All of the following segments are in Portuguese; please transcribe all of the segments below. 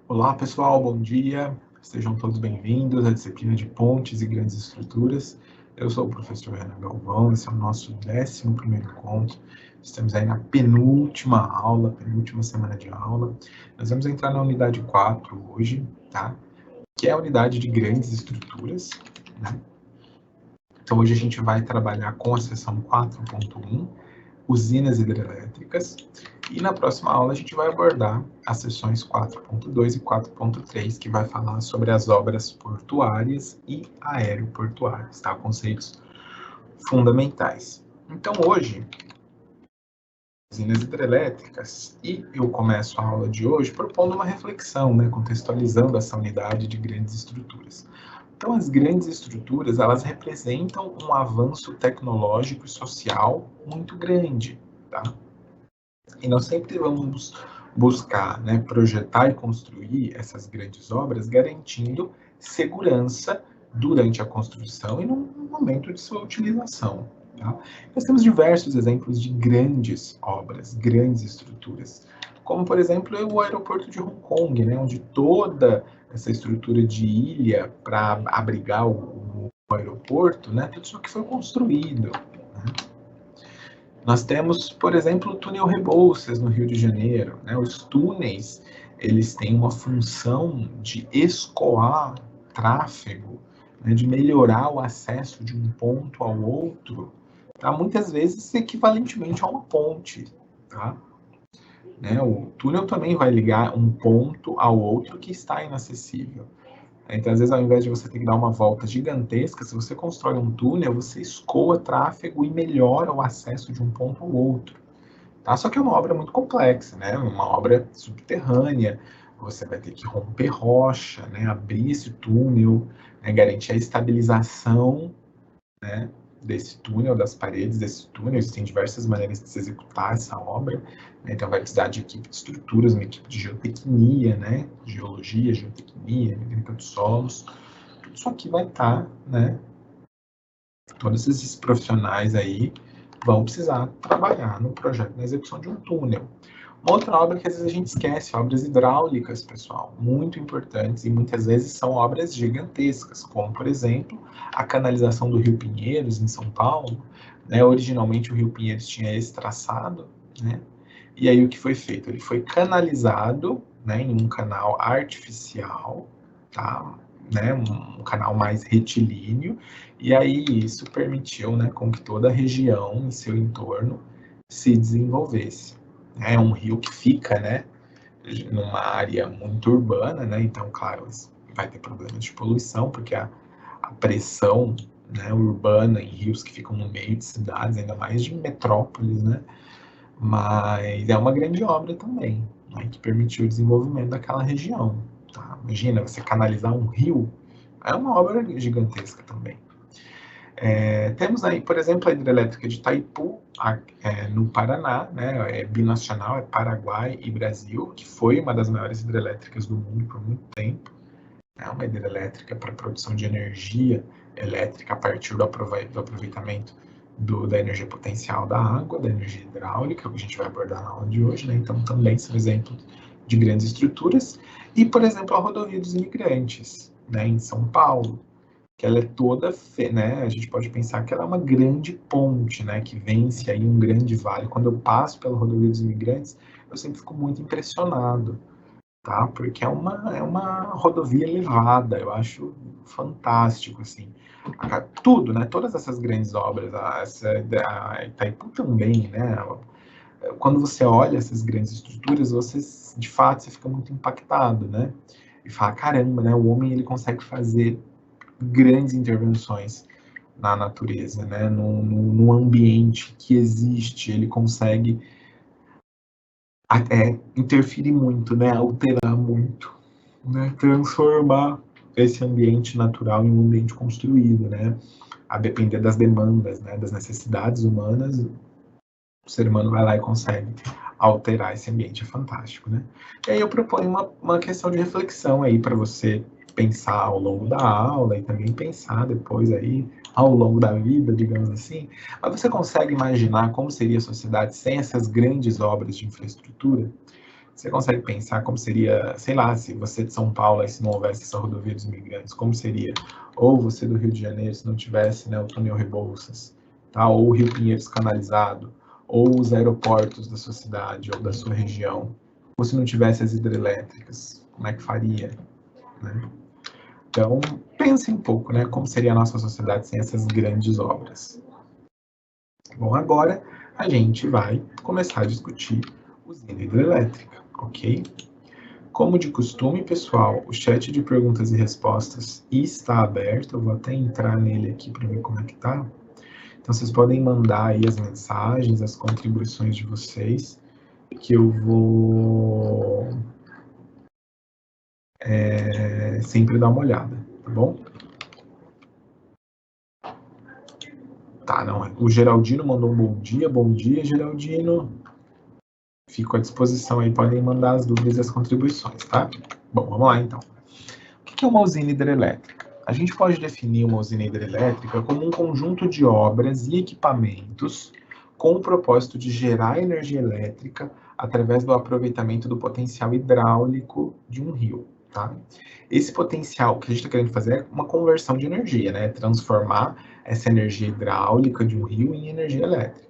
Olá, pessoal, bom dia. Sejam todos bem-vindos à disciplina de Pontes e Grandes Estruturas. Eu sou o professor Renan Galvão, esse é o nosso 11º encontro. Estamos aí na penúltima aula, penúltima semana de aula. Nós vamos entrar na unidade 4 hoje, tá? Que é a unidade de grandes estruturas, né? Então, hoje a gente vai trabalhar com a seção 4.1, usinas hidrelétricas, e na próxima aula a gente vai abordar as seções 4.2 e 4.3, que vai falar sobre as obras portuárias e aeroportuárias, tá? Conceitos fundamentais. Então, hoje, usinas hidrelétricas, e eu começo a aula de hoje propondo uma reflexão, né, contextualizando essa unidade de grandes estruturas. Então, as grandes estruturas, elas representam um avanço tecnológico e social muito grande, tá? E nós sempre vamos buscar, né, projetar e construir essas grandes obras, garantindo segurança durante a construção e no momento de sua utilização. Tá? Nós temos diversos exemplos de grandes obras, grandes estruturas, como, por exemplo, o aeroporto de Hong Kong, né, onde toda essa estrutura de ilha para abrigar o aeroporto, né, tudo isso que foi construído. Né? Nós temos, por exemplo, o túnel Rebouças, no Rio de Janeiro. Né? Os túneis, eles têm uma função de escoar tráfego, né? De melhorar o acesso de um ponto ao outro, tá? Muitas vezes equivalentemente a uma ponte. Tá? Né? O túnel também vai ligar um ponto ao outro que está inacessível. Então, às vezes, ao invés de você ter que dar uma volta gigantesca, se você constrói um túnel, você escoa tráfego e melhora o acesso de um ponto ao outro. Tá? Só que é uma obra muito complexa, né? Uma obra subterrânea. Você vai ter que romper rocha, né? Abrir esse túnel, né? Garantir a estabilização, né? Desse túnel, das paredes desse túnel. Existem diversas maneiras de se executar essa obra. Né? Então, vai precisar de equipe de estruturas, uma equipe de geotecnia, né? Geologia, geotecnia, mecânica dos solos. Tudo isso aqui vai estar, né? Todos esses profissionais aí vão precisar trabalhar no projeto, na execução de um túnel. Uma outra obra que às vezes a gente esquece, obras hidráulicas, pessoal, muito importantes e muitas vezes são obras gigantescas, como, por exemplo, a canalização do Rio Pinheiros, em São Paulo. Né? Originalmente o Rio Pinheiros tinha esse traçado, né? E aí o que foi feito? Ele foi canalizado, né, em um canal artificial, tá? Né, um canal mais retilíneo, e aí isso permitiu, né, com que toda a região em seu entorno se desenvolvesse. É um rio que fica, né, numa área muito urbana, né, então, claro, vai ter problemas de poluição, porque a pressão, né, urbana em rios que ficam no meio de cidades, ainda mais de metrópoles, né, mas é uma grande obra também, né, que permitiu o desenvolvimento daquela região. Tá? Imagina, você canalizar um rio, é uma obra gigantesca também. Temos aí, por exemplo, a hidrelétrica de Itaipu, no Paraná, né, é binacional, é Paraguai e Brasil, que foi uma das maiores hidrelétricas do mundo por muito tempo. É uma hidrelétrica para produção de energia elétrica a partir do aproveitamento da energia potencial da água, da energia hidráulica, que a gente vai abordar na aula de hoje, né? Então, também são exemplos de grandes estruturas. E, por exemplo, a rodovia dos imigrantes, né, em São Paulo, que ela é toda, né, a gente pode pensar que ela é uma grande ponte, né, que vence aí um grande vale. Quando eu passo pela rodovia dos imigrantes, eu sempre fico muito impressionado, tá? Porque é uma rodovia elevada, eu acho fantástico, assim. Tudo, né? Todas essas grandes obras, a Itaipu também, né? Quando você olha essas grandes estruturas, você, de fato, você fica muito impactado, né? E fala, caramba, né? O homem, ele consegue fazer grandes intervenções na natureza, né? No ambiente que existe, ele consegue interferir muito, né? Alterar muito, né, transformar esse ambiente natural em um ambiente construído, né, a depender das demandas, né, das necessidades humanas, o ser humano vai lá e consegue alterar esse ambiente, é fantástico, né. E aí eu proponho uma questão de reflexão aí para você pensar ao longo da aula e também pensar depois aí ao longo da vida, digamos assim, mas você consegue imaginar como seria a sociedade sem essas grandes obras de infraestrutura? Você consegue pensar como seria, sei lá, se você de São Paulo, aí, se não houvesse essa rodovia dos imigrantes, como seria? Ou você do Rio de Janeiro, se não tivesse, né, o túnel Rebouças, tá? Ou o Rio Pinheiros canalizado, ou os aeroportos da sua cidade ou da sua região, ou se não tivesse as hidrelétricas, como é que faria, né? Então, pense um pouco, né, como seria a nossa sociedade sem essas grandes obras. Bom, agora a gente vai começar a discutir usina hidrelétrica, ok? Como de costume, pessoal, o chat de perguntas e respostas está aberto. Eu vou até entrar nele aqui para ver como é que tá. Então, vocês podem mandar aí as mensagens, as contribuições de vocês, que eu vou sempre dar uma olhada, tá bom? Tá, não. O Geraldino mandou um bom dia, Geraldino. Fico à disposição aí, podem mandar as dúvidas e as contribuições, tá? Bom, vamos lá então. O que é uma usina hidrelétrica? A gente pode definir uma usina hidrelétrica como um conjunto de obras e equipamentos com o propósito de gerar energia elétrica através do aproveitamento do potencial hidráulico de um rio, tá? Esse potencial que a gente está querendo fazer é uma conversão de energia, né? Transformar essa energia hidráulica de um rio em energia elétrica.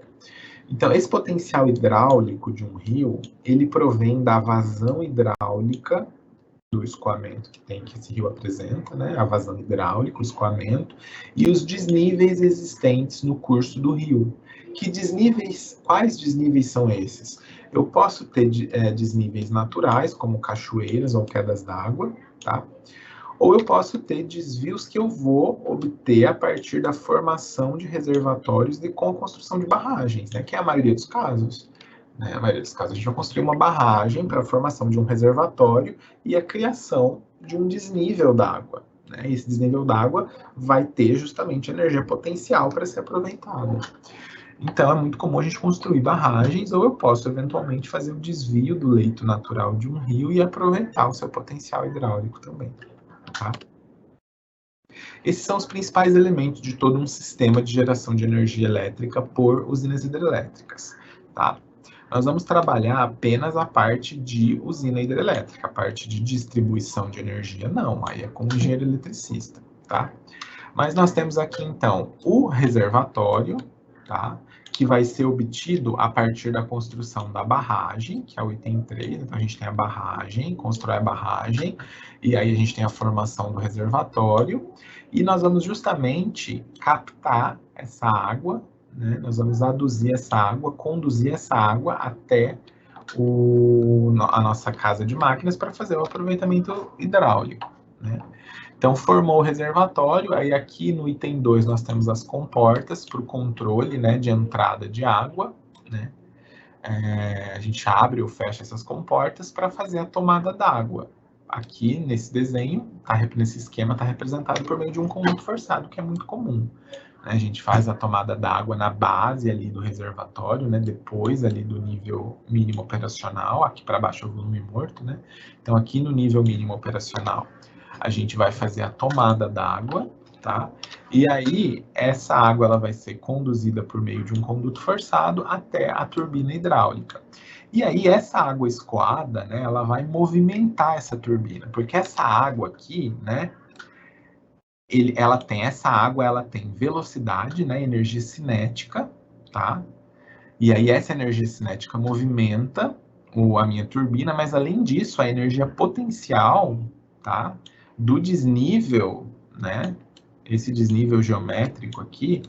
Então, esse potencial hidráulico de um rio, ele provém da vazão hidráulica do escoamento que esse rio apresenta, né? A vazão hidráulica, o escoamento, e os desníveis existentes no curso do rio. Quais desníveis são esses? Eu posso ter desníveis naturais, como cachoeiras ou quedas d'água, tá? Ou eu posso ter desvios que eu vou obter a partir da formação de reservatórios e com a construção de barragens, né? Que é a maioria dos casos. Né? A maioria dos casos a gente vai construir uma barragem para a formação de um reservatório e a criação de um desnível d'água. Né? Esse desnível d'água vai ter justamente energia potencial para ser aproveitada. Então, é muito comum a gente construir barragens, ou eu posso eventualmente fazer o desvio do leito natural de um rio e aproveitar o seu potencial hidráulico também. Tá? Esses são os principais elementos de todo um sistema de geração de energia elétrica por usinas hidrelétricas. Tá? Nós vamos trabalhar apenas a parte de usina hidrelétrica, a parte de distribuição de energia não, aí é com o engenheiro eletricista. Tá? Mas nós temos aqui então o reservatório, tá? Que vai ser obtido a partir da construção da barragem, que é o item 3. Então, a gente tem a barragem, constrói a barragem, e aí a gente tem a formação do reservatório, e nós vamos justamente captar essa água, né? Nós vamos aduzir essa água, conduzir essa água até a nossa casa de máquinas para fazer o aproveitamento hidráulico, né? Então, formou o reservatório, aí aqui no item 2 nós temos as comportas para o controle, né, de entrada de água, né? A gente abre ou fecha essas comportas para fazer a tomada d'água. Aqui nesse desenho, nesse esquema, está representado por meio de um conduto forçado, que é muito comum. Né? A gente faz a tomada d'água na base ali do reservatório, né? Depois ali do nível mínimo operacional, aqui para baixo é o volume morto, né? Então aqui no nível mínimo operacional, a gente vai fazer a tomada d'água, tá? E aí, essa água ela vai ser conduzida por meio de um conduto forçado até a turbina hidráulica. E aí, essa água escoada, né, ela vai movimentar essa turbina, porque essa água aqui, né, essa água ela tem velocidade, né, energia cinética, tá? E aí, essa energia cinética movimenta a minha turbina, mas além disso, a energia potencial, tá? Do desnível, né? Esse desnível geométrico aqui,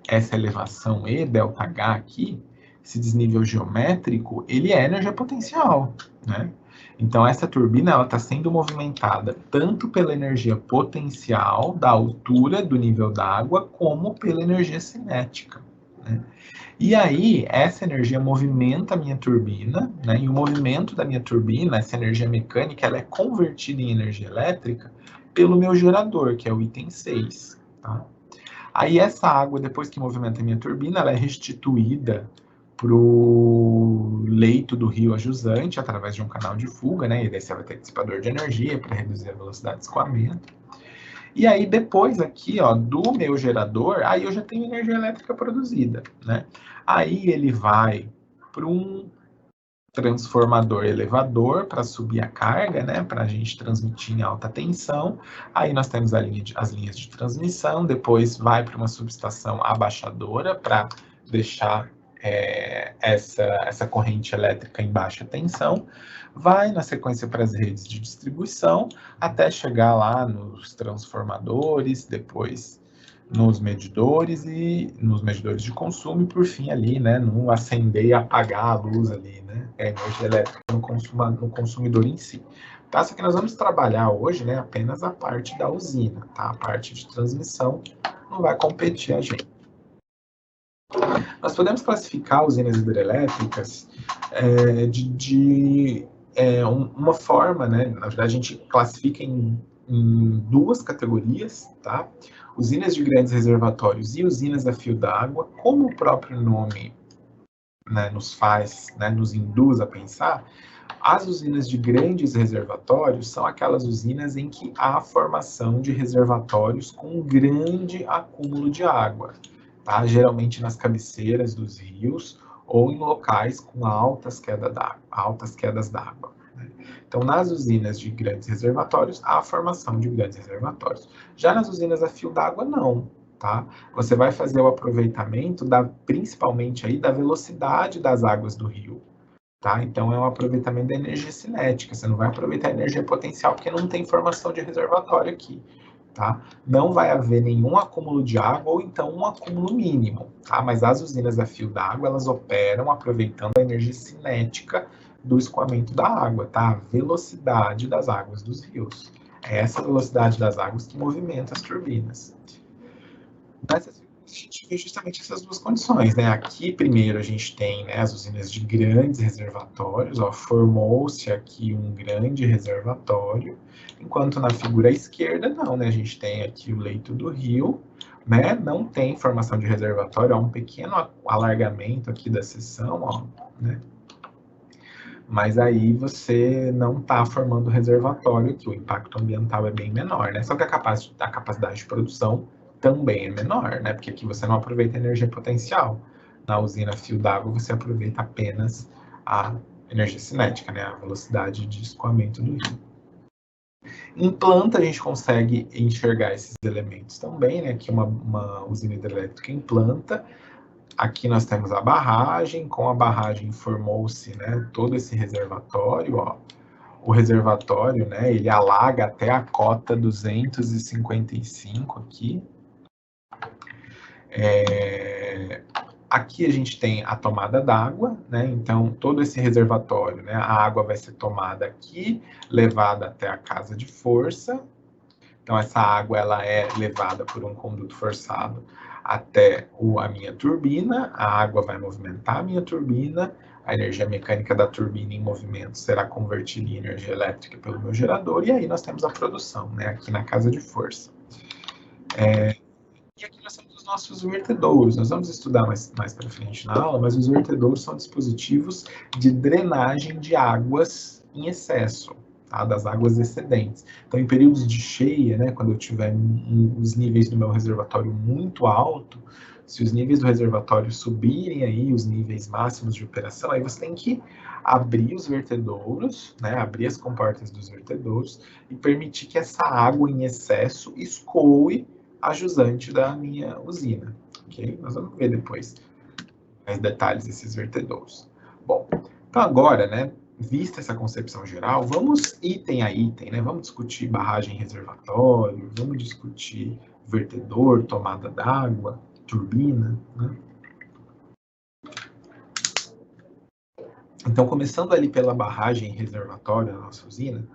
essa elevação E, ΔH aqui, esse desnível geométrico, ele é energia potencial, né? Então, essa turbina ela está sendo movimentada tanto pela energia potencial da altura do nível d'água, como pela energia cinética, né? E aí, essa energia movimenta a minha turbina, né? E o movimento da minha turbina, essa energia mecânica, ela é convertida em energia elétrica pelo meu gerador, que é o item 6, tá? Aí essa água, depois que movimenta a minha turbina, ela é restituída para o leito do rio a jusante, através de um canal de fuga, né? E daí você vai ter dissipador de energia para reduzir a velocidade de escoamento. E aí depois aqui, ó, do meu gerador, aí eu já tenho energia elétrica produzida, né? Aí ele vai para um transformador elevador para subir a carga, né, para a gente transmitir em alta tensão. Aí nós temos as linhas de transmissão, depois vai para uma subestação abaixadora para deixar essa corrente elétrica em baixa tensão, vai na sequência para as redes de distribuição, até chegar lá nos transformadores, depois nos medidores de consumo e por fim ali, né, no acender e apagar a luz ali, né, a energia elétrica no consumidor em si. Tá? Só que nós vamos trabalhar hoje, né, apenas a parte da usina, tá? A parte de transmissão não vai competir a gente. Nós podemos classificar usinas hidrelétricas uma forma, né? Na verdade, a gente classifica em duas categorias, tá? Usinas de grandes reservatórios e usinas a fio d'água. Como o próprio nome, né, nos induz a pensar, as usinas de grandes reservatórios são aquelas usinas em que há formação de reservatórios com um grande acúmulo de água, tá? Geralmente nas cabeceiras dos rios ou em locais com altas quedas d'água. Né? Então, nas usinas de grandes reservatórios, há a formação de grandes reservatórios. Já nas usinas a fio d'água, não. Tá? Você vai fazer o aproveitamento principalmente aí da velocidade das águas do rio. Tá? Então, é um aproveitamento da energia cinética. Você não vai aproveitar a energia potencial porque não tem formação de reservatório aqui. Tá? Não vai haver nenhum acúmulo de água ou então um acúmulo mínimo. Tá? Mas as usinas a fio d'água, elas operam aproveitando a energia cinética do escoamento da água, tá? A velocidade das águas dos rios. É essa velocidade das águas que movimenta as turbinas. Mas a gente vê justamente essas duas condições, né? Aqui, primeiro, a gente tem, né, as usinas de grandes reservatórios, ó, formou-se aqui um grande reservatório, enquanto na figura esquerda, não, né? A gente tem aqui o leito do rio, né? Não tem formação de reservatório, há um pequeno alargamento aqui da seção, ó, né? Mas aí você não está formando reservatório, que o impacto ambiental é bem menor, né? Só que a capacidade de produção também é menor, né? Porque aqui você não aproveita a energia potencial. Na usina fio d'água você aproveita apenas a energia cinética, né? A velocidade de escoamento do rio. Em planta a gente consegue enxergar esses elementos também, né? Aqui uma usina hidrelétrica em planta. Aqui nós temos a barragem, com a barragem formou-se, né, todo esse reservatório, ó. O reservatório, né, ele alaga até a cota 255 aqui. Aqui a gente tem a tomada d'água, né, então todo esse reservatório, né, a água vai ser tomada aqui, levada até a casa de força. Então essa água ela é levada por um conduto forçado até a minha turbina, a água vai movimentar a minha turbina, a energia mecânica da turbina em movimento será convertida em energia elétrica pelo meu gerador, e aí nós temos a produção, né, aqui na casa de força. E aqui nós temos os nossos vertedouros, nós vamos estudar mais para frente na aula, mas os vertedouros são dispositivos de drenagem de águas em excesso, tá? Das águas excedentes. Então, em períodos de cheia, né, quando eu tiver os níveis do meu reservatório muito alto, se os níveis do reservatório subirem aí, os níveis máximos de operação, aí você tem que abrir os vertedouros, né, abrir as comportas dos vertedouros e permitir que essa água em excesso escoe a jusante da minha usina, ok? Nós vamos ver depois mais detalhes desses vertedouros. Bom, então agora, né, vista essa concepção geral, vamos item a item, né? Vamos discutir barragem reservatório, vamos discutir vertedor, tomada d'água, turbina, né? Então, começando ali pela barragem reservatório da nossa usina,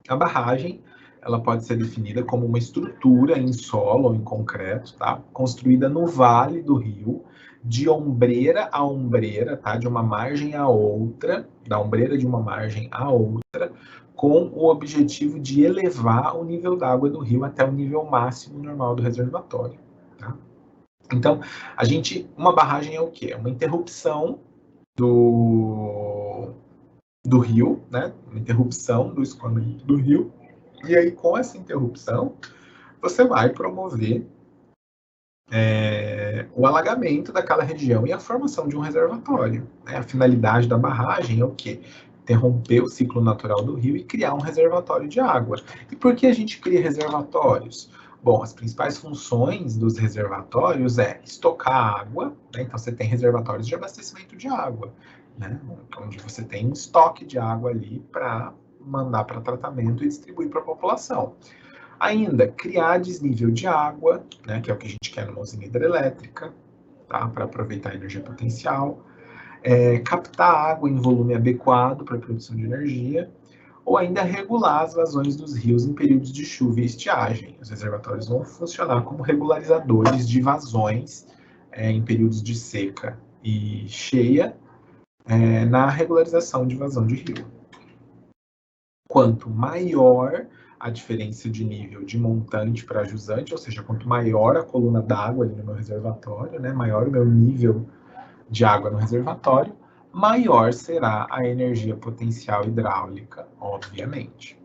a barragem ela pode ser definida como uma estrutura em solo ou em concreto, tá? Construída no vale do rio, de ombreira a ombreira, tá? De uma margem a outra, da ombreira de uma margem a outra, com o objetivo de elevar o nível d'água do rio até o nível máximo normal do reservatório, tá? Então, uma barragem é o quê? É uma interrupção do rio, né? Uma interrupção do escoamento do rio. E aí, com essa interrupção, você vai promover o alagamento daquela região e a formação de um reservatório. Né? A finalidade da barragem é o quê? Interromper o ciclo natural do rio e criar um reservatório de água. E por que a gente cria reservatórios? Bom, as principais funções dos reservatórios é estocar água, né? Então você tem reservatórios de abastecimento de água, né? Onde você tem um estoque de água ali para mandar para tratamento e distribuir para a população. Ainda, criar desnível de água, né, que é o que a gente quer numa usina hidrelétrica, tá, para aproveitar a energia potencial. Captar água em volume adequado para a produção de energia, ou ainda regular as vazões dos rios em períodos de chuva e estiagem. Os reservatórios vão funcionar como regularizadores de vazões em períodos de seca e cheia, na regularização de vazão de rio. Quanto maior a diferença de nível de montante para jusante, ou seja, quanto maior a coluna d'água ali no meu reservatório, né, maior o meu nível de água no reservatório, maior será a energia potencial hidráulica, obviamente.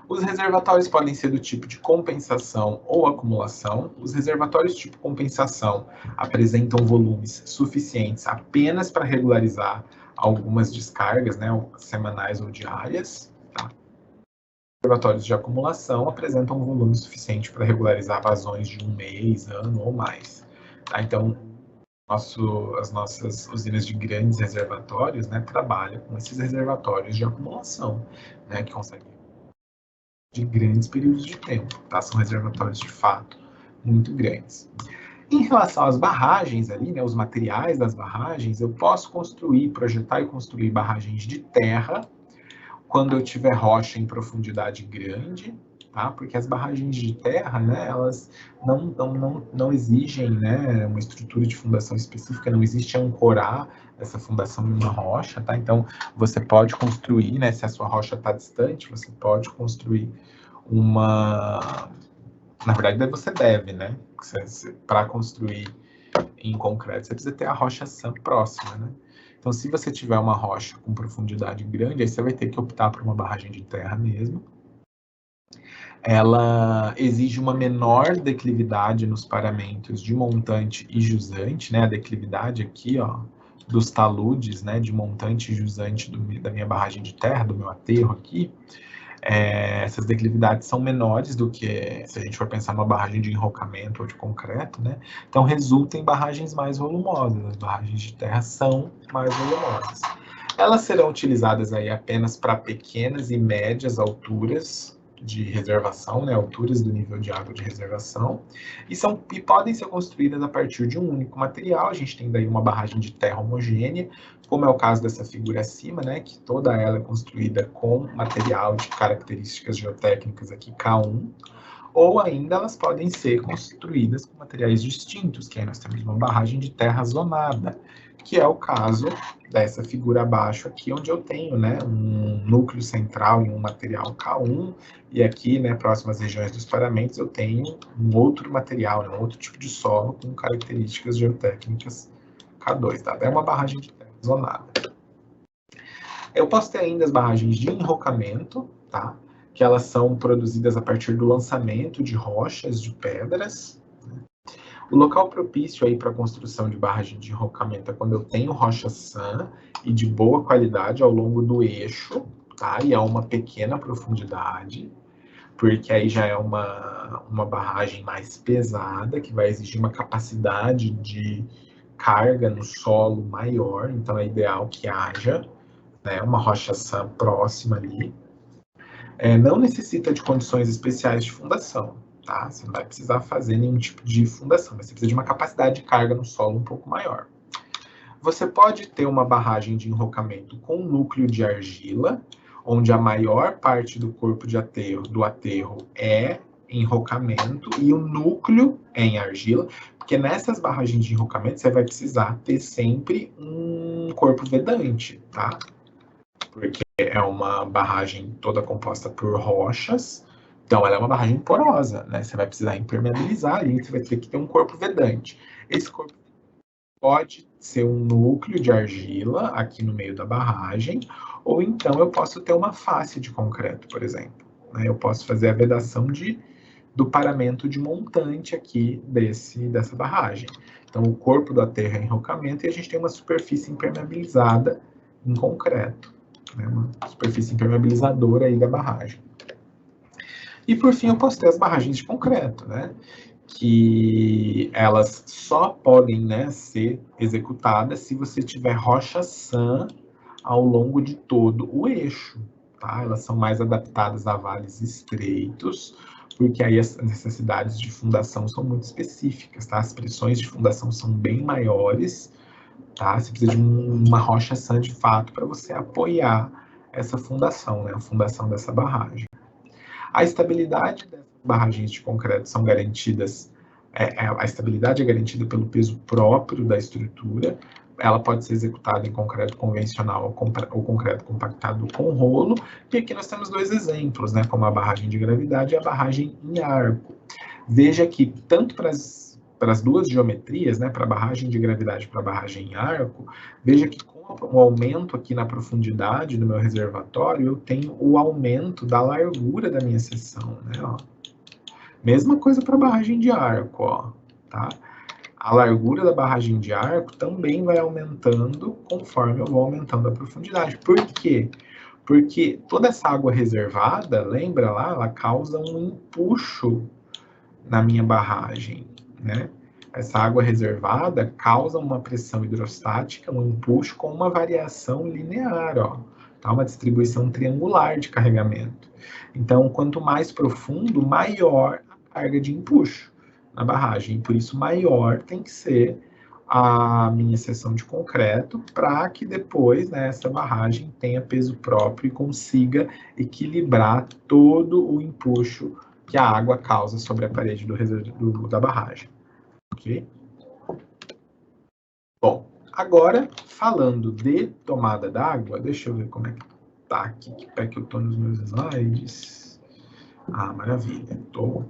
Os reservatórios podem ser do tipo de compensação ou acumulação. Os reservatórios tipo compensação apresentam volumes suficientes apenas para regularizar algumas descargas, né, semanais ou diárias. Tá? Reservatórios de acumulação apresentam um volume suficiente para regularizar vazões de um mês, ano ou mais. Tá? Então, as nossas usinas de grandes reservatórios, né, trabalham com esses reservatórios de acumulação, né, que conseguem de grandes períodos de tempo, tá? São reservatórios de fato muito grandes. Em relação às barragens ali, né, os materiais das barragens, eu posso projetar e construir barragens de terra quando eu tiver rocha em profundidade grande, tá? Porque as barragens de terra, né, elas não exigem, né, uma estrutura de fundação específica, não existe ancorar essa fundação em uma rocha, tá? Então, você pode construir, né, se a sua rocha está distante, você pode construir uma... Na verdade, você deve, né? Para construir em concreto, você precisa ter a rocha próxima, né? Então, se você tiver uma rocha com profundidade grande, aí você vai ter que optar por uma barragem de terra mesmo. Ela exige uma menor declividade nos paramentos de montante e jusante, né? A declividade aqui, ó, dos taludes, né? De montante e jusante da minha barragem de terra, do meu aterro aqui. Essas declividades são menores do que se a gente for pensar numa barragem de enrocamento ou de concreto, né? Então resulta em barragens mais volumosas. As barragens de terra são mais volumosas. Elas serão utilizadas aí apenas para pequenas e médias alturas de reservação, né? Alturas do nível de água de reservação, e podem ser construídas a partir de um único material. A gente tem daí uma barragem de terra homogênea, como é o caso dessa figura acima, né, que toda ela é construída com material de características geotécnicas aqui K1, ou ainda elas podem ser construídas com materiais distintos, que aí nós temos uma barragem de terra zonada, que é o caso dessa figura abaixo aqui, onde eu tenho, né, um núcleo central em um material K1, e aqui, né, próximo às regiões dos paramentos, eu tenho um outro material, né, um outro tipo de solo com características geotécnicas K2, tá? É uma barragem de terra zonada. Eu posso ter ainda as barragens de enrocamento, tá? Que elas são produzidas a partir do lançamento de rochas, de pedras. Né? O local propício aí para a construção de barragem de enrocamento é quando eu tenho rocha sã e de boa qualidade ao longo do eixo, tá? E a uma pequena profundidade, porque aí já é uma barragem mais pesada, que vai exigir uma capacidade de carga no solo maior, então é ideal que haja, né, uma rocha sã próxima ali. Não necessita de condições especiais de fundação, tá? Você não vai precisar fazer nenhum tipo de fundação, mas você precisa de uma capacidade de carga no solo um pouco maior. Você pode ter uma barragem de enrocamento com núcleo de argila, onde a maior parte do corpo do aterro é enrocamento e o núcleo é em argila, porque nessas barragens de enrocamento você vai precisar ter sempre um corpo vedante, tá? Porque é uma barragem toda composta por rochas, então ela é uma barragem porosa, né? Você vai precisar impermeabilizar ali, você vai ter que ter um corpo vedante. Esse corpo pode ser um núcleo de argila aqui no meio da barragem, ou então eu posso ter uma face de concreto, por exemplo. Eu posso fazer a vedação de do paramento de montante aqui dessa barragem. Então, o corpo da terra é enrocamento e a gente tem uma superfície impermeabilizada em concreto, né? Uma superfície impermeabilizadora aí da barragem. E, por fim, eu posso ter as barragens de concreto, né? Que elas só podem, né, ser executadas se você tiver rocha sã ao longo de todo o eixo, tá? Elas são mais adaptadas a vales estreitos, porque aí as necessidades de fundação são muito específicas, tá? As pressões de fundação são bem maiores, tá? Você precisa de uma rocha sã de fato para você apoiar essa fundação, né? A fundação dessa barragem. A estabilidade dessas barragens de concreto são garantidas, a estabilidade é garantida pelo peso próprio da estrutura. Ela pode ser executada em concreto convencional ou concreto compactado com rolo. E aqui nós temos dois exemplos, né, como a barragem de gravidade e a barragem em arco. Veja que tanto para as duas geometrias, né, para a barragem de gravidade e para a barragem em arco, veja que com o aumento aqui na profundidade do meu reservatório, eu tenho o aumento da largura da minha seção, né, ó. Mesma coisa para a barragem de arco, ó, tá? A largura da barragem de arco também vai aumentando conforme eu vou aumentando a profundidade. Por quê? Porque toda essa água reservada, lembra lá, ela causa um empuxo na minha barragem, né? Essa água reservada causa uma pressão hidrostática, um empuxo com uma variação linear, ó, tá? Uma distribuição triangular de carregamento. Então, quanto mais profundo, maior a carga de empuxo na barragem. Por isso, maior tem que ser a minha seção de concreto para que depois, né, essa barragem tenha peso próprio e consiga equilibrar todo o empuxo que a água causa sobre a parede da barragem. Ok? Bom, agora, falando de tomada d'água, deixa eu ver como é que tá aqui, que pé que eu tô nos meus slides. Ah, maravilha, tô.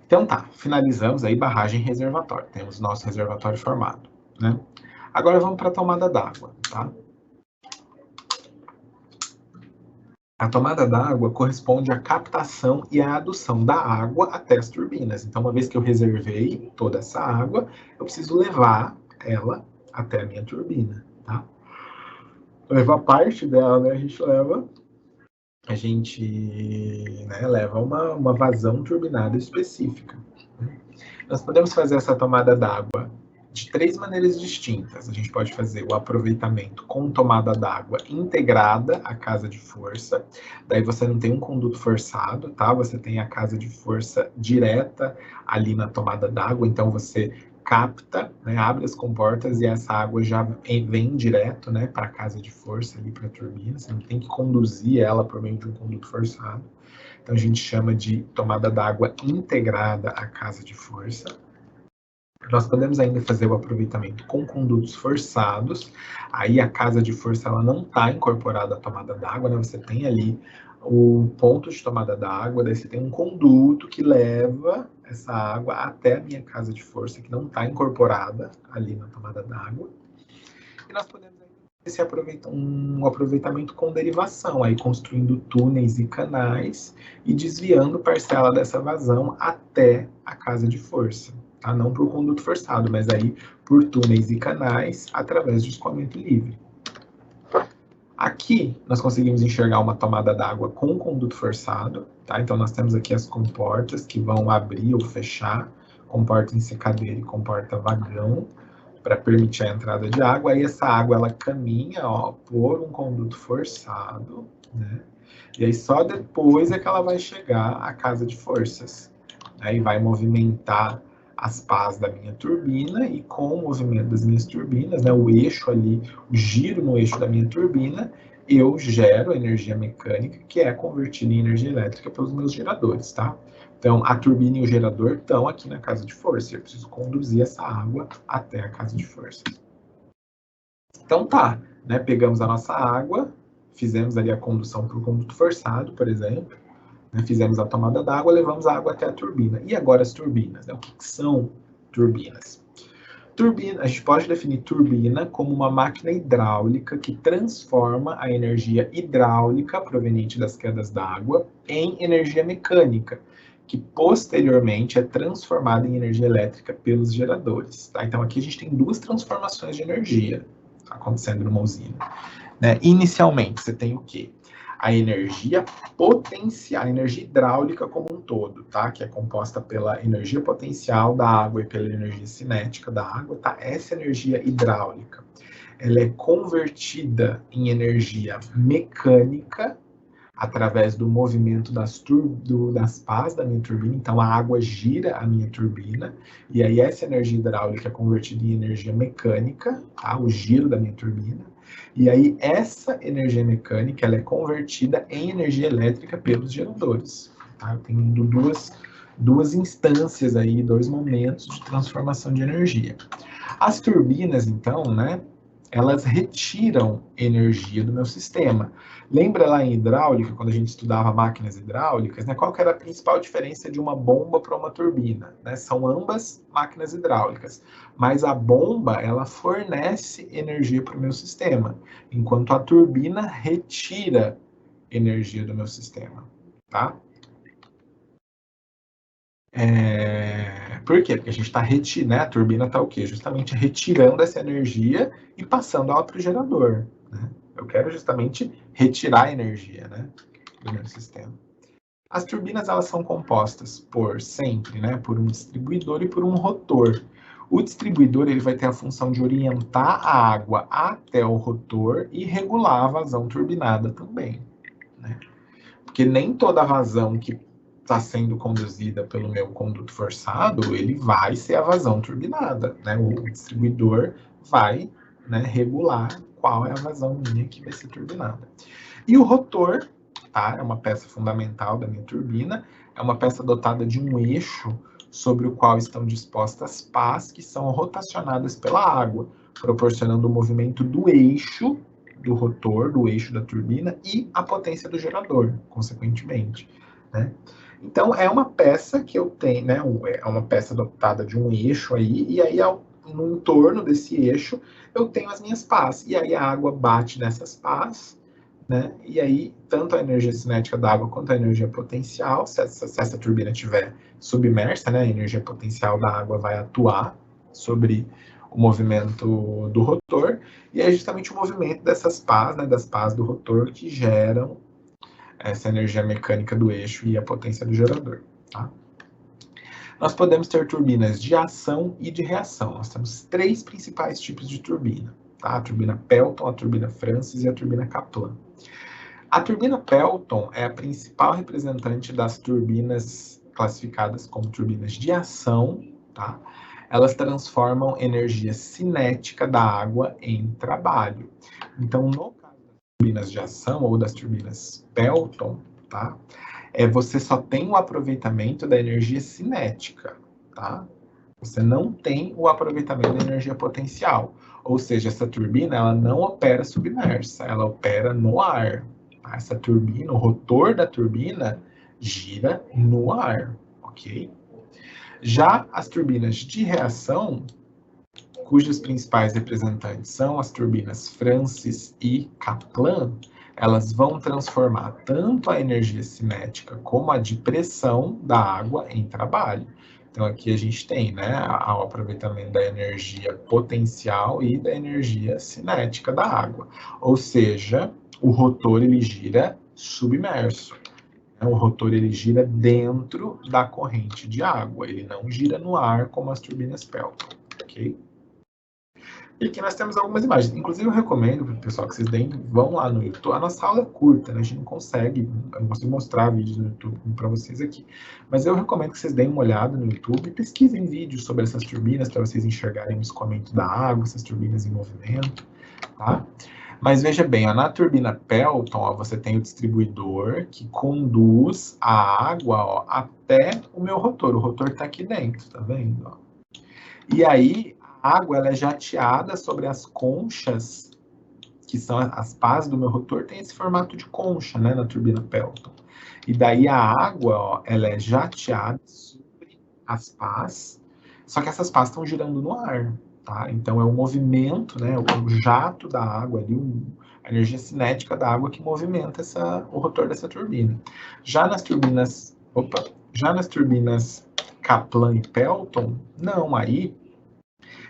Então tá, finalizamos aí barragem e reservatório. Temos nosso reservatório formado, né? Agora vamos para a tomada d'água, tá? A tomada d'água corresponde à captação e à adução da água até as turbinas. Então, uma vez que eu reservei toda essa água, eu preciso levar ela até a minha turbina, tá? Levar parte dela, né? A gente leva uma vazão turbinada específica. Nós podemos fazer essa tomada d'água de três maneiras distintas. A gente pode fazer o aproveitamento com tomada d'água integrada à casa de força. Daí você não tem um conduto forçado, tá? Você tem a casa de força direta ali na tomada d'água. Então você capta, né, abre as comportas e essa água já vem direto, né, para a casa de força ali para a turbina. Você não tem que conduzir ela por meio de um conduto forçado. Então a gente chama de tomada d'água integrada à casa de força. Nós podemos ainda fazer o aproveitamento com condutos forçados. Aí a casa de força ela não está incorporada à tomada d'água, né? Você tem ali o ponto de tomada d'água, daí você tem um conduto que leva essa água até a minha casa de força, que não está incorporada ali na tomada d'água. E nós podemos um aproveitamento com derivação, aí construindo túneis e canais e desviando parcela dessa vazão até a casa de força. Tá? Não por conduto forçado, mas aí por túneis e canais através de escoamento livre. Aqui nós conseguimos enxergar uma tomada d'água com conduto forçado, tá? Então nós temos aqui as comportas que vão abrir ou fechar, comporta ensecadeira e comporta vagão, para permitir a entrada de água. Aí essa água ela caminha, ó, por um conduto forçado, né? E aí só depois é que ela vai chegar à casa de forças. Aí vai movimentar as pás da minha turbina e com o movimento das minhas turbinas, né, o eixo ali, o giro no eixo da minha turbina, eu gero energia mecânica que é convertida em energia elétrica pelos meus geradores, tá? Então, a turbina e o gerador estão aqui na casa de força. Eu preciso conduzir essa água até a casa de força. Então tá, né? Pegamos a nossa água, fizemos ali a condução por conduto forçado, por exemplo, né? Fizemos a tomada d'água, levamos a água até a turbina. E agora as turbinas, né? O que são turbinas? Turbina, a gente pode definir turbina como uma máquina hidráulica que transforma a energia hidráulica proveniente das quedas d'água em energia mecânica, que posteriormente é transformada em energia elétrica pelos geradores. Tá? Então aqui a gente tem duas transformações de energia acontecendo numa usina. Né? Inicialmente, você tem o quê? A energia potencial, a energia hidráulica como um todo, tá? Que é composta pela energia potencial da água e pela energia cinética da água, tá? Essa energia hidráulica, ela é convertida em energia mecânica através do movimento das pás da minha turbina. Então, a água gira a minha turbina, e aí essa energia hidráulica é convertida em energia mecânica, tá? O giro da minha turbina. E aí, essa energia mecânica ela é convertida em energia elétrica pelos geradores. Tá? Eu tenho duas instâncias aí, dois momentos de transformação de energia. As turbinas, então, né, elas retiram energia do meu sistema. Lembra lá em hidráulica, quando a gente estudava máquinas hidráulicas, né, qual que era a principal diferença de uma bomba para uma turbina? Né? São ambas máquinas hidráulicas, mas a bomba ela fornece energia para o meu sistema, enquanto a turbina retira energia do meu sistema. Tá? Por quê? Porque a gente está retirando, né? A turbina está o quê? Justamente retirando essa energia e passando ela para o gerador. Né? Eu quero justamente retirar a energia, né, do meu sistema. As turbinas elas são compostas por sempre, né, por um distribuidor e por um rotor. O distribuidor ele vai ter a função de orientar a água até o rotor e regular a vazão turbinada também. Né? Porque nem toda vazão que está sendo conduzida pelo meu conduto forçado, ele vai ser a vazão turbinada, né? O distribuidor vai, né, regular qual é a vazão minha que vai ser turbinada. E o rotor, tá? É uma peça fundamental da minha turbina, é uma peça dotada de um eixo sobre o qual estão dispostas pás que são rotacionadas pela água, proporcionando o movimento do eixo do rotor, do eixo da turbina e a potência do gerador, consequentemente. Né? Então, é uma peça que eu tenho, né? É uma peça dotada de um eixo aí, e aí no entorno desse eixo eu tenho as minhas pás, e aí a água bate nessas pás, né? E aí, tanto a energia cinética da água quanto a energia potencial, se essa turbina estiver submersa, né? A energia potencial da água vai atuar sobre o movimento do rotor, e é justamente o movimento dessas pás, né, das pás do rotor, que geram essa energia mecânica do eixo e a potência do gerador. Tá? Nós podemos ter turbinas de ação e de reação. Nós temos três principais tipos de turbina. Tá? A turbina Pelton, a turbina Francis e a turbina Kaplan. A turbina Pelton é a principal representante das turbinas classificadas como turbinas de ação. Tá? Elas transformam energia cinética da água em trabalho. Então, no caso das turbinas de ação ou das turbinas Pelton, tá? Você só tem o aproveitamento da energia cinética, tá? Você não tem o aproveitamento da energia potencial. Ou seja, essa turbina ela não opera submersa, ela opera no ar. Tá? Essa turbina, o rotor da turbina gira no ar, ok? Já as turbinas de reação, cujos principais representantes são as turbinas Francis e Kaplan, elas vão transformar tanto a energia cinética como a de pressão da água em trabalho. Então aqui a gente tem, né, o aproveitamento da energia potencial e da energia cinética da água. Ou seja, o rotor ele gira submerso. O rotor ele gira dentro da corrente de água, ele não gira no ar como as turbinas Pelton, ok? E aqui nós temos algumas imagens. Inclusive eu recomendo para o pessoal que vocês vão lá no YouTube. A nossa aula é curta, né? A gente não consegue, eu não consigo mostrar vídeos no YouTube para vocês aqui. Mas eu recomendo que vocês deem uma olhada no YouTube e pesquisem vídeos sobre essas turbinas para vocês enxergarem o escoamento da água, essas turbinas em movimento, tá? Mas veja bem, ó, na turbina Pelton, ó, você tem o distribuidor que conduz a água, ó, até o meu rotor. O rotor está aqui dentro, tá vendo? Ó? E aí, a água ela é jateada sobre as conchas, que são as pás do meu rotor, tem esse formato de concha, né, na turbina Pelton. E daí a água, ó, ela é jateada sobre as pás, só que essas pás estão girando no ar. tá? Então, é o movimento, né, o jato da água ali, a energia cinética da água que movimenta o rotor dessa turbina. Já nas turbinas Kaplan e Pelton, não, aí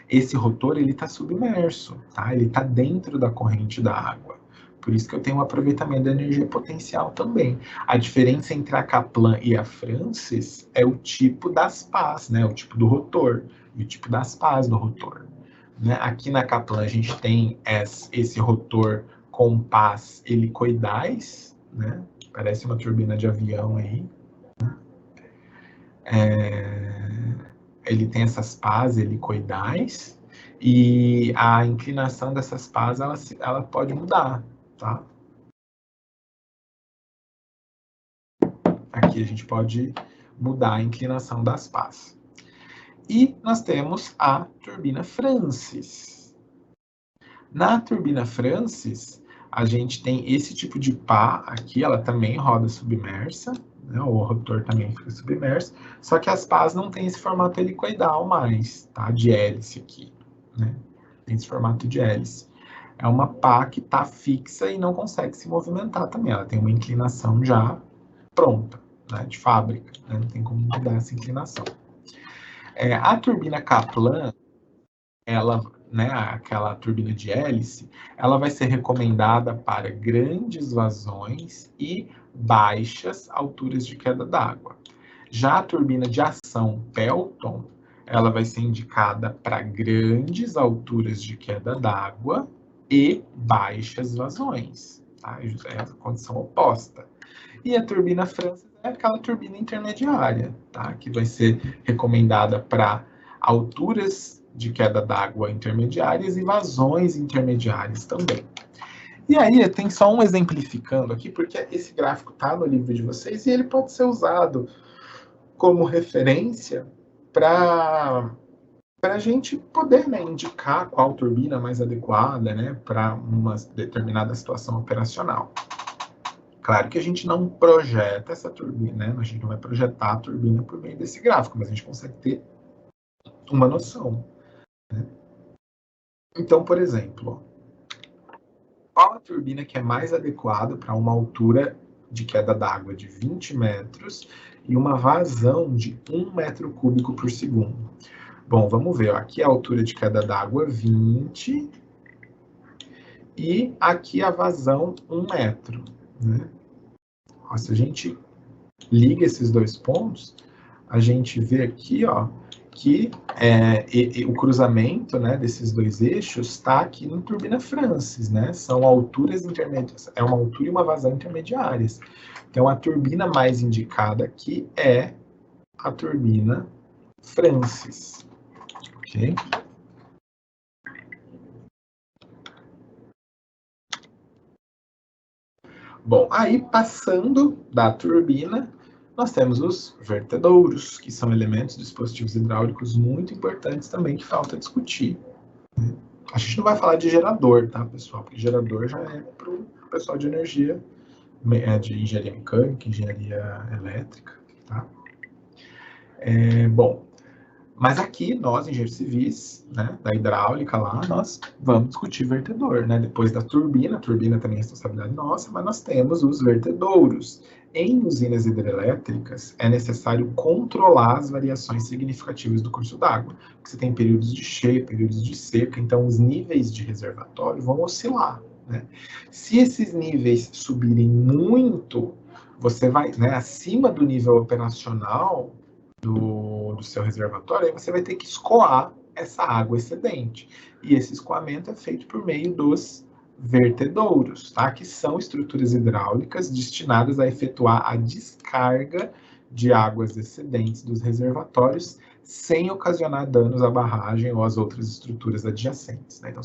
esse rotor ele está submerso, tá? Ele está dentro da corrente da água. Por isso que eu tenho um aproveitamento da energia potencial também. A diferença entre a Kaplan e a Francis é o tipo das pás, né? O tipo do rotor e o tipo das pás do rotor. Né? Aqui na Kaplan a gente tem esse rotor com pás helicoidais, né? Parece uma turbina de avião aí. Ele tem essas pás helicoidais e a inclinação dessas pás ela pode mudar, tá? Aqui a gente pode mudar a inclinação das pás. E nós temos a turbina Francis. Na turbina Francis, a gente tem esse tipo de pá aqui, ela também roda submersa, né? O rotor também fica submerso, só que as pás não tem esse formato helicoidal mais, tá? De hélice aqui, né? Tem esse formato de hélice. É uma pá que está fixa e não consegue se movimentar também, ela tem uma inclinação já pronta, né? De fábrica, né? Não tem como mudar essa inclinação. A turbina Kaplan, ela, né, aquela turbina de hélice, ela vai ser recomendada para grandes vazões e baixas alturas de queda d'água. Já a turbina de ação Pelton, ela vai ser indicada para grandes alturas de queda d'água e baixas vazões. Tá? É a condição oposta. E a turbina Francis é aquela turbina intermediária, tá? Que vai ser recomendada para alturas de queda d'água intermediárias e vazões intermediárias também. E aí, tem só um exemplificando aqui, porque esse gráfico está no livro de vocês e ele pode ser usado como referência para a gente poder, né, indicar qual turbina mais adequada, né, para uma determinada situação operacional. Claro que a gente não projeta essa turbina, né? A gente não vai projetar a turbina por meio desse gráfico, mas a gente consegue ter uma noção. Né? Então, por exemplo, qual a turbina que é mais adequada para uma altura de queda d'água de 20 metros e uma vazão de 1 metro cúbico por segundo? Bom, vamos ver. Ó. Aqui a altura de queda d'água 20 e aqui a vazão 1 metro. Né? Ó, se a gente liga esses dois pontos, a gente vê aqui, ó, que o cruzamento, né, desses dois eixos está aqui no turbina Francis, né? São alturas intermediárias, é uma altura e uma vazão intermediárias. Então, a turbina mais indicada aqui é a turbina Francis, ok? Bom, aí passando da turbina, nós temos os vertedouros, que são elementos dispositivos hidráulicos muito importantes também, que falta discutir. A gente não vai falar de gerador, tá, pessoal? Porque gerador já é para o pessoal de energia, de engenharia mecânica, engenharia elétrica, tá? Bom, mas aqui, nós, engenheiros civis, né, da hidráulica lá, nós vamos discutir vertedor, né? Depois da turbina, a turbina também é responsabilidade nossa, mas nós temos os vertedouros. Em usinas hidrelétricas, é necessário controlar as variações significativas do curso d'água. Você tem períodos de cheia, períodos de seca, então os níveis de reservatório vão oscilar, né? Se esses níveis subirem muito, você vai, né, acima do nível operacional do seu reservatório, aí você vai ter que escoar essa água excedente. E esse escoamento é feito por meio dos vertedouros, tá? Que são estruturas hidráulicas destinadas a efetuar a descarga de águas excedentes dos reservatórios sem ocasionar danos à barragem ou às outras estruturas adjacentes. Né? Então,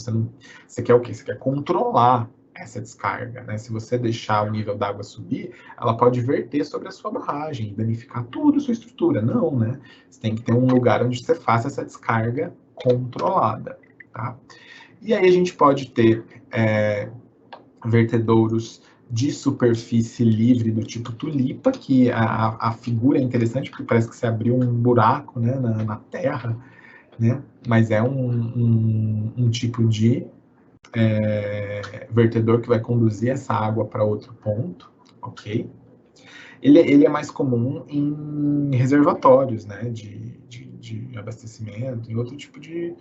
você quer o quê? Você quer controlar essa descarga, né? Se você deixar o nível d'água subir, ela pode verter sobre a sua barragem e danificar tudo a sua estrutura. Não, né? Você tem que ter um lugar onde você faça essa descarga controlada, tá? E aí a gente pode ter vertedouros de superfície livre do tipo tulipa, que a figura é interessante porque parece que você abriu um buraco, né, na terra, né? Mas é um tipo de vertedor que vai conduzir essa água para outro ponto, ok? Ele é mais comum em reservatórios, né, de abastecimento, em outro tipo de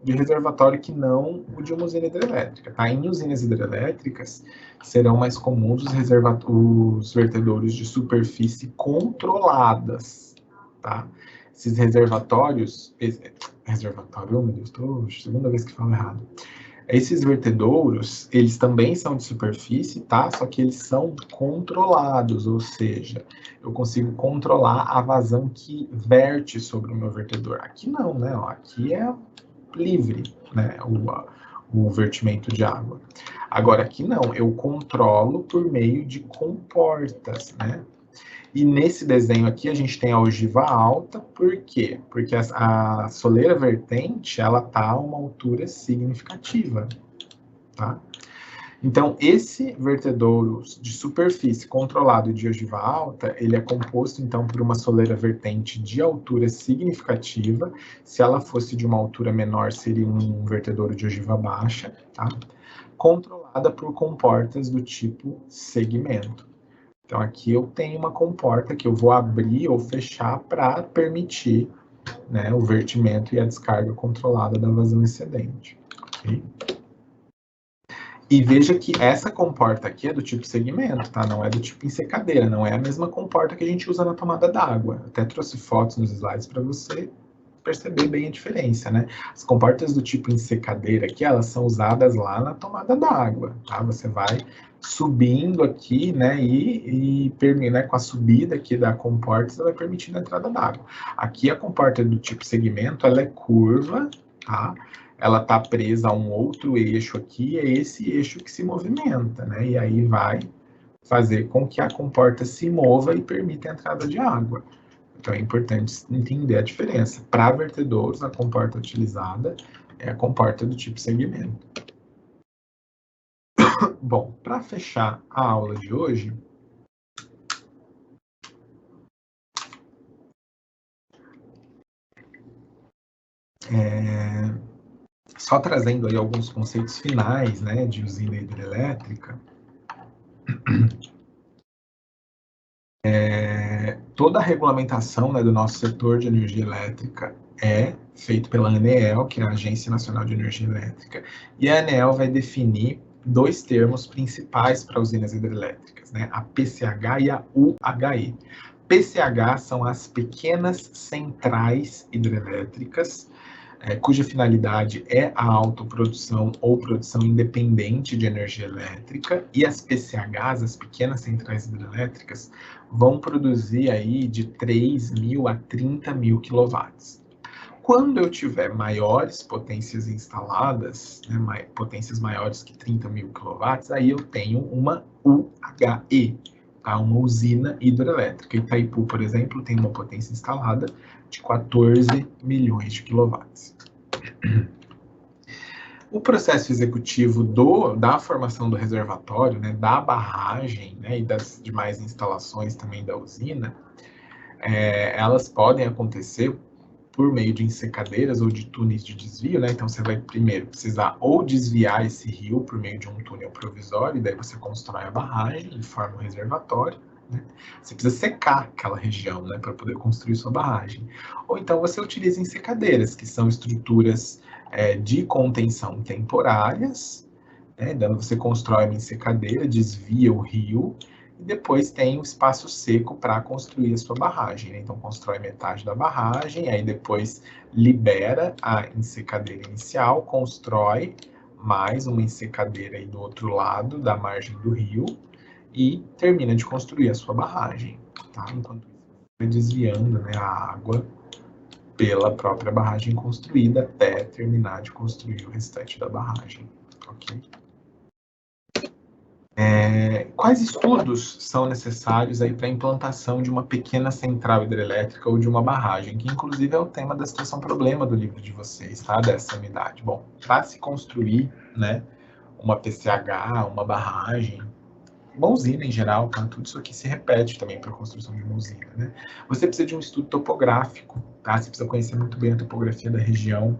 reservatório que não o de uma usina hidrelétrica. Tá? Em usinas hidrelétricas, serão mais comuns os vertedouros de superfície controladas. Tá? Esses reservatórios... Reservatório, oh, meu Deus, segunda vez que falo errado. Esses vertedouros, eles também são de superfície, tá? Só que eles são controlados, ou seja, eu consigo controlar a vazão que verte sobre o meu vertedor. Aqui não, né? Aqui é livre, né? O vertimento de água. Agora, aqui não, eu controlo por meio de comportas, né? E nesse desenho aqui a gente tem a ogiva alta, por quê? Porque a soleira vertente, ela está a uma altura significativa, tá? Então, esse vertedouro de superfície controlado de ogiva alta, ele é composto, então, por uma soleira vertente de altura significativa. Se ela fosse de uma altura menor, seria um vertedouro de ogiva baixa, tá? Controlada por comportas do tipo segmento. Então, aqui eu tenho uma comporta que eu vou abrir ou fechar para permitir, né, o vertimento e a descarga controlada da vazão excedente. Okay? E veja que essa comporta aqui é do tipo segmento, tá? Não é do tipo ensecadeira, não é a mesma comporta que a gente usa na tomada d'água. Até trouxe fotos nos slides para você perceber bem a diferença, né? As comportas do tipo ensecadeira aqui, elas são usadas lá na tomada d'água, tá? Você vai subindo aqui, né, né, com a subida aqui da comporta, você vai permitindo a entrada d'água. Aqui a comporta do tipo segmento, ela é curva, tá? Ela está presa a um outro eixo aqui, é esse eixo que se movimenta, né? E aí vai fazer com que a comporta se mova e permita a entrada de água. Então é importante entender a diferença. Para vertedouros, a comporta utilizada é a comporta do tipo segmento. Bom, para fechar a aula de hoje, só trazendo aí alguns conceitos finais, né, de usina hidrelétrica, toda a regulamentação, né, do nosso setor de energia elétrica é feito pela ANEEL, que é a Agência Nacional de Energia Elétrica, e a ANEEL vai definir dois termos principais para usinas hidrelétricas, né, a PCH e a UHE. PCH são as pequenas centrais hidrelétricas, cuja finalidade é a autoprodução ou produção independente de energia elétrica, e as PCHs, as pequenas centrais hidrelétricas, vão produzir aí de 3.000 a 30.000 quilowatts. Quando eu tiver maiores potências instaladas, né, potências maiores que 30.000 quilowatts, aí eu tenho uma UHE, tá? Uma usina hidrelétrica. Itaipu, por exemplo, tem uma potência instalada de 14 milhões de quilowatts. O processo executivo da formação do reservatório, né, da barragem, né, e das demais instalações também da usina, elas podem acontecer por meio de ensecadeiras ou de túneis de desvio, né? Então você vai primeiro precisar ou desviar esse rio por meio de um túnel provisório, e daí você constrói a barragem e forma um reservatório, né? Você precisa secar aquela região, né, para poder construir sua barragem. Ou então você utiliza ensecadeiras, que são estruturas de contenção temporárias, né? Então você constrói uma ensecadeira, desvia o rio, e depois tem o espaço seco para construir a sua barragem, né? Então constrói metade da barragem, aí depois libera a ensecadeira inicial, constrói mais uma ensecadeira aí do outro lado da margem do rio e termina de construir a sua barragem, tá? Enquanto isso, vai desviando, né, a água pela própria barragem construída até terminar de construir o restante da barragem, ok? Quais estudos são necessários aí para a implantação de uma pequena central hidrelétrica ou de uma barragem, que inclusive é o tema da situação problema do livro de vocês, tá? Dessa unidade. Bom, para se construir, né, uma PCH, uma barragem, uma usina em geral, tá? Tudo isso aqui se repete também para a construção de uma usina, né? Você precisa de um estudo topográfico, tá? Você precisa conhecer muito bem a topografia da região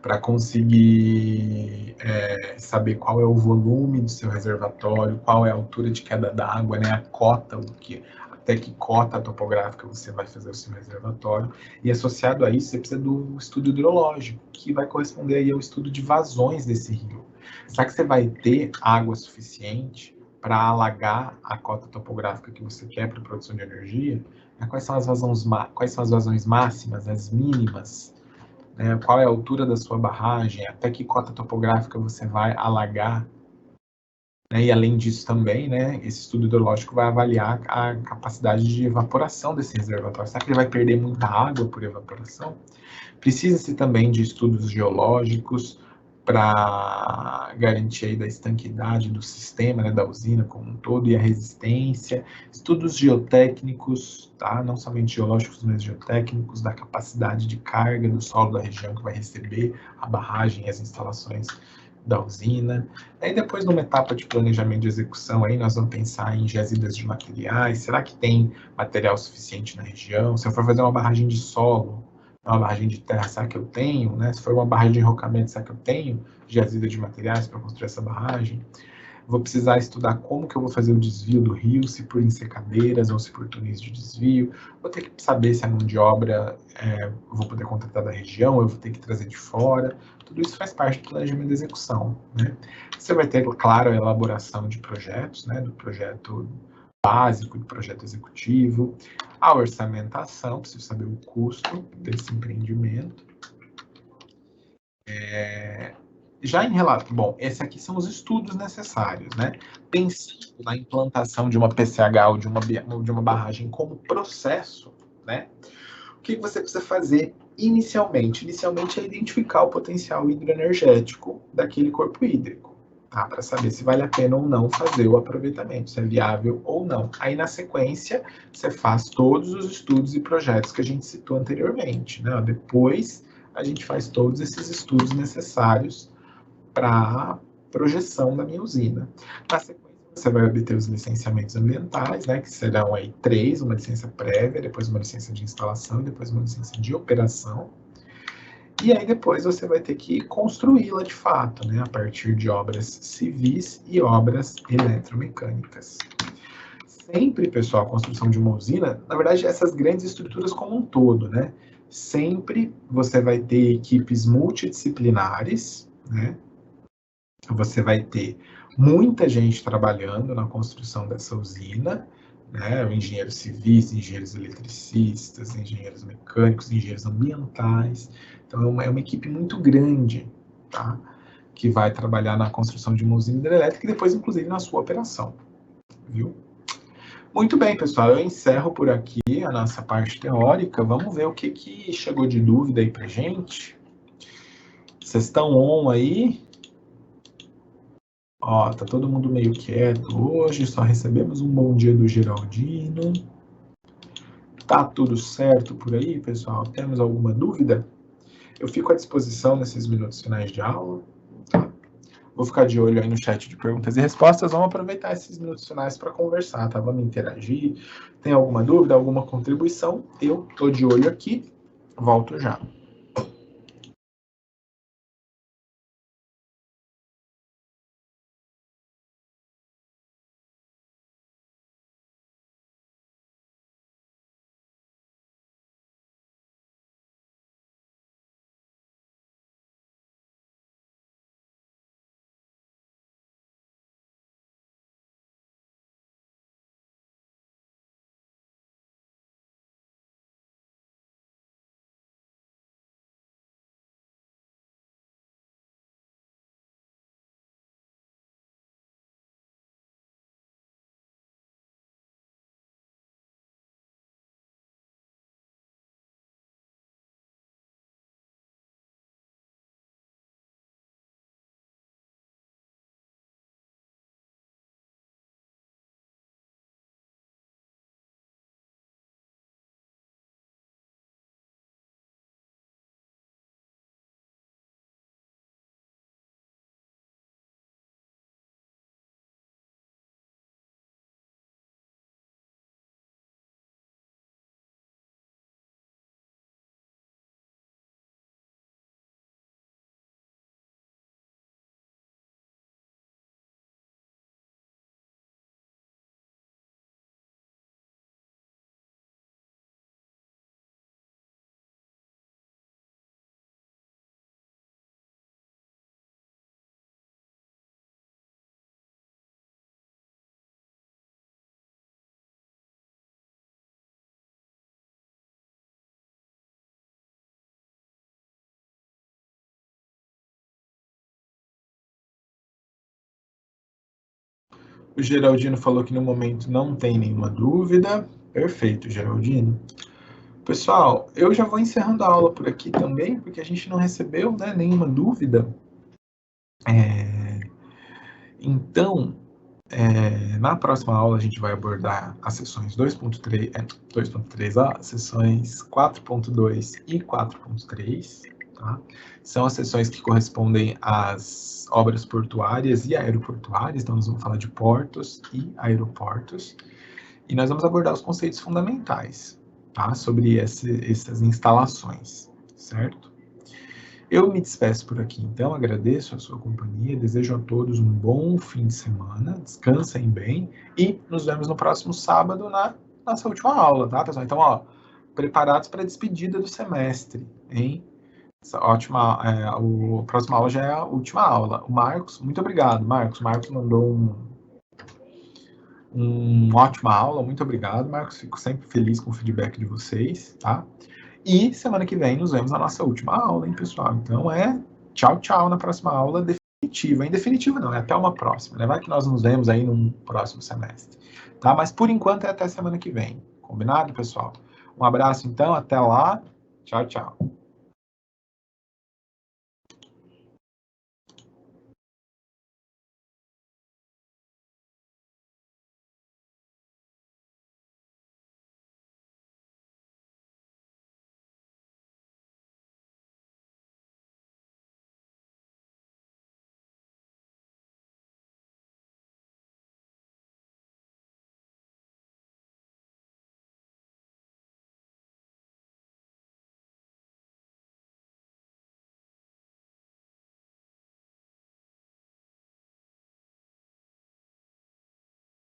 para conseguir saber qual é o volume do seu reservatório, qual é a altura de queda d'água, né? A cota, até que cota topográfica você vai fazer o seu reservatório. E associado a isso, você precisa do estudo hidrológico, que vai corresponder aí ao estudo de vazões desse rio. Será que você vai ter água suficiente para alagar a cota topográfica que você quer para a produção de energia? Quais são as vazões máximas, as mínimas? Qual é a altura da sua barragem? Até que cota topográfica você vai alagar? E além disso também, esse estudo hidrológico vai avaliar a capacidade de evaporação desse reservatório. Será que ele vai perder muita água por evaporação? Precisa-se também de estudos geológicos para garantir aí da estanquidade do sistema, da usina como um todo, e a resistência. Estudos geotécnicos, tá? Não somente geológicos, mas geotécnicos, da capacidade de carga do solo da região que vai receber a barragem e as instalações da usina. Aí depois, numa etapa de planejamento de execução, aí nós vamos pensar em jazidas de materiais. Será que tem material suficiente na região? Se eu for fazer uma barragem de solo, uma barragem de terra, será que eu tenho? Se for uma barragem de enrocamento, será que eu tenho jazida de materiais para construir essa barragem? Vou precisar estudar como que eu vou fazer o desvio do rio, se por ensecadeiras ou se por túneis de desvio. Vou ter que saber se a mão de obra eu vou poder contratar da região, eu vou ter que trazer de fora. Tudo isso faz parte do planejamento de execução, Você vai ter, claro, a elaboração de projetos, do projeto básico, do projeto executivo, a orçamentação, preciso saber o custo desse empreendimento. Já em relato, bom, esses aqui são os estudos necessários, Pensando na implantação de uma PCH ou de uma barragem como processo, O que você precisa fazer inicialmente? Inicialmente é identificar o potencial hidroenergético daquele corpo hídrico, tá? Para saber se vale a pena ou não fazer o aproveitamento, se é viável ou não. Aí, na sequência, você faz todos os estudos e projetos que a gente citou anteriormente, Depois, a gente faz todos esses estudos necessários para a projeção da minha usina. Na sequência, você vai obter os licenciamentos ambientais, que serão aí 3, uma licença prévia, depois uma licença de instalação e depois uma licença de operação. E aí depois você vai ter que construí-la de fato, a partir de obras civis e obras eletromecânicas. Sempre, pessoal, a construção de uma usina, na verdade, essas grandes estruturas como um todo, sempre você vai ter equipes multidisciplinares, Você vai ter muita gente trabalhando na construção dessa usina, engenheiros civis, engenheiros eletricistas, engenheiros mecânicos, engenheiros ambientais. Então, é uma equipe muito grande, tá? Que vai trabalhar na construção de uma usina hidrelétrica e depois, inclusive, na sua operação, viu? Muito bem, pessoal, eu encerro por aqui a nossa parte teórica. Vamos ver o que chegou de dúvida aí pra gente. Vocês estão on aí? Ó, tá todo mundo meio quieto hoje, só recebemos um bom dia do Geraldino. Tá tudo certo por aí, pessoal? Temos alguma dúvida? Eu fico à disposição nesses minutos finais de aula. Tá? Vou ficar de olho aí no chat de perguntas e respostas. Vamos aproveitar esses minutos finais para conversar, tá? Vamos interagir. Tem alguma dúvida, alguma contribuição? Eu tô de olho aqui. Volto já. O Geraldino falou que no momento não tem nenhuma dúvida. Perfeito, Geraldino. Pessoal, eu já vou encerrando a aula por aqui também, porque a gente não recebeu, né, nenhuma dúvida. Então, na próxima aula a gente vai abordar as sessões 2.3, sessões 4.2 e 4.3, tá? São as sessões que correspondem às obras portuárias e aeroportuárias, então nós vamos falar de portos e aeroportos, e nós vamos abordar os conceitos fundamentais, tá? Sobre essas instalações, certo? Eu me despeço por aqui, então, agradeço a sua companhia, desejo a todos um bom fim de semana, descansem bem e nos vemos no próximo sábado na nossa última aula, tá, pessoal? Então, ó, preparados para a despedida do semestre, hein? Essa ótima, a próxima aula já é a última aula. O Marcos, muito obrigado, Marcos. O Marcos mandou uma ótima aula, muito obrigado, Marcos. Fico sempre feliz com o feedback de vocês, tá? E semana que vem nos vemos na nossa última aula, hein, pessoal? Então tchau, tchau na próxima aula definitiva. Em definitiva não, é até uma próxima, né? Vai que nós nos vemos aí num próximo semestre, tá? Mas por enquanto é até semana que vem, combinado, pessoal? Um abraço então, até lá. Tchau, tchau.